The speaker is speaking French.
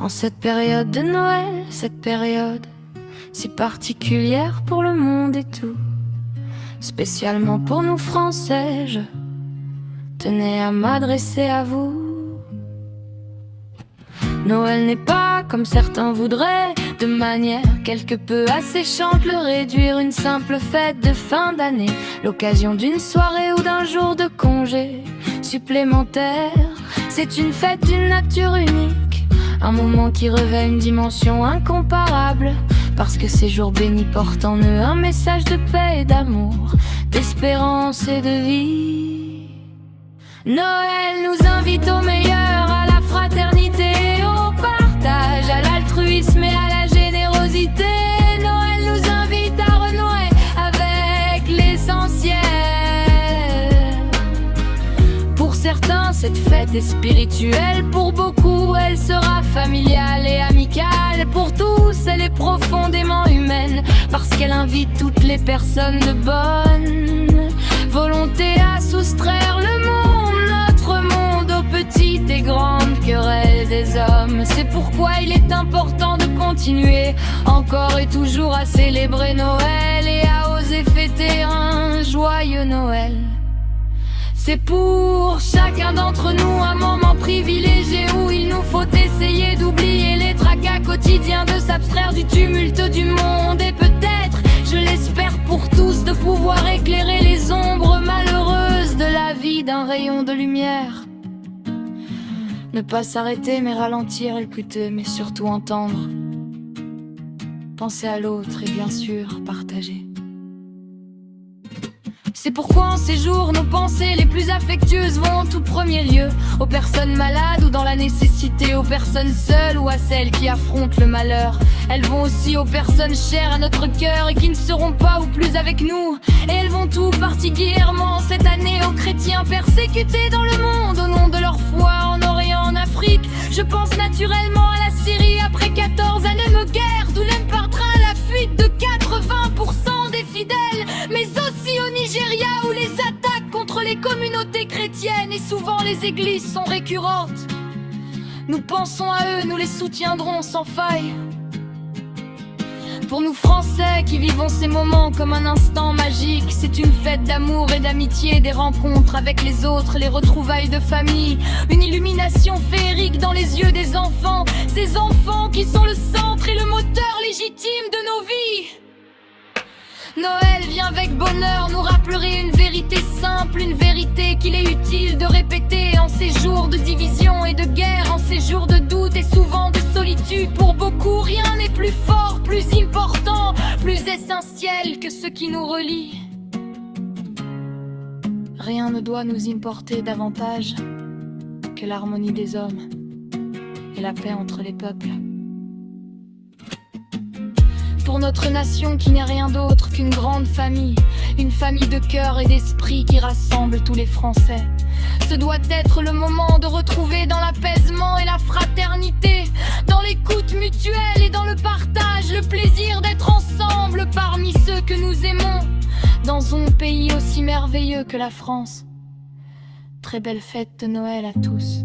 En cette période de Noël, cette période si particulière pour le monde et tout, spécialement pour nous Français, je tenais à m'adresser à vous. Noël n'est pas, comme certains voudraient, de manière quelque peu asséchante, le réduire une simple fête de fin d'année, l'occasion d'une soirée ou d'un jour de congé supplémentaire. C'est une fête d'une nature unique, un moment qui revêt une dimension incomparable, parce que ces jours bénis portent en eux un message de paix et d'amour, d'espérance et de vie. Noël nous invite au meilleur, à la fraternité, au partage, à l'altruisme et à la générosité. Noël nous invite à renouer avec l'essentiel. Pour certains, cette fête est spirituelle, pour beaucoup, elle sera familiale et amicale. Pour tous, elle est profondément humaine, parce qu'elle invite toutes les personnes de bonne volonté à soustraire le monde, notre monde, aux petites et grandes querelles des hommes. C'est pourquoi il est important de continuer encore et toujours à célébrer Noël et à oser fêter un joyeux Noël. C'est pour chacun d'entre nous un moment privilégié où il nous faut essayer d'oublier les tracas quotidiens, de s'abstraire du tumulte du monde et peut-être, je l'espère pour tous, de pouvoir éclairer les ombres malheureuses de la vie d'un rayon de lumière. Ne pas s'arrêter mais ralentir, écouter mais surtout entendre, penser à l'autre et bien sûr partager. C'est pourquoi en ces jours, nos pensées les plus affectueuses vont en tout premier lieu aux personnes malades ou dans la nécessité, aux personnes seules ou à celles qui affrontent le malheur. Elles vont aussi aux personnes chères à notre cœur et qui ne seront pas ou plus avec nous. Et elles vont tout particulièrement cette année aux chrétiens persécutés dans le monde au nom de leur foi, en Orient, en Afrique. Je pense naturellement à la Syrie après 14 années de guerre, d'où l'aime par train la fuite de 80% des fidèles, mais aussi au Nigeria où les attaques contre les communautés chrétiennes et souvent les églises sont récurrentes. Nous pensons à eux, nous les soutiendrons sans faille. Pour nous Français qui vivons ces moments comme un instant magique, c'est une fête d'amour et d'amitié, des rencontres avec les autres, les retrouvailles de famille, une illumination féerique dans les yeux des enfants, ces enfants qui sont le centre et le moteur légitime de nos vies. Noël vient avec bonheur nous rappeler une vérité simple, une vérité qu'il est utile de répéter en ces jours de division et de guerre, en ces jours de doute et souvent de solitude. Pour beaucoup, rien n'est plus fort, plus important, plus essentiel que ce qui nous relie. Rien ne doit nous importer davantage que l'harmonie des hommes et la paix entre les peuples. Pour notre nation qui n'est rien d'autre qu'une grande famille, une famille de cœur et d'esprit qui rassemble tous les Français. Ce doit être le moment de retrouver dans l'apaisement et la fraternité, dans l'écoute mutuelle et dans le partage, le plaisir d'être ensemble parmi ceux que nous aimons, dans un pays aussi merveilleux que la France. Très belle fête de Noël à tous.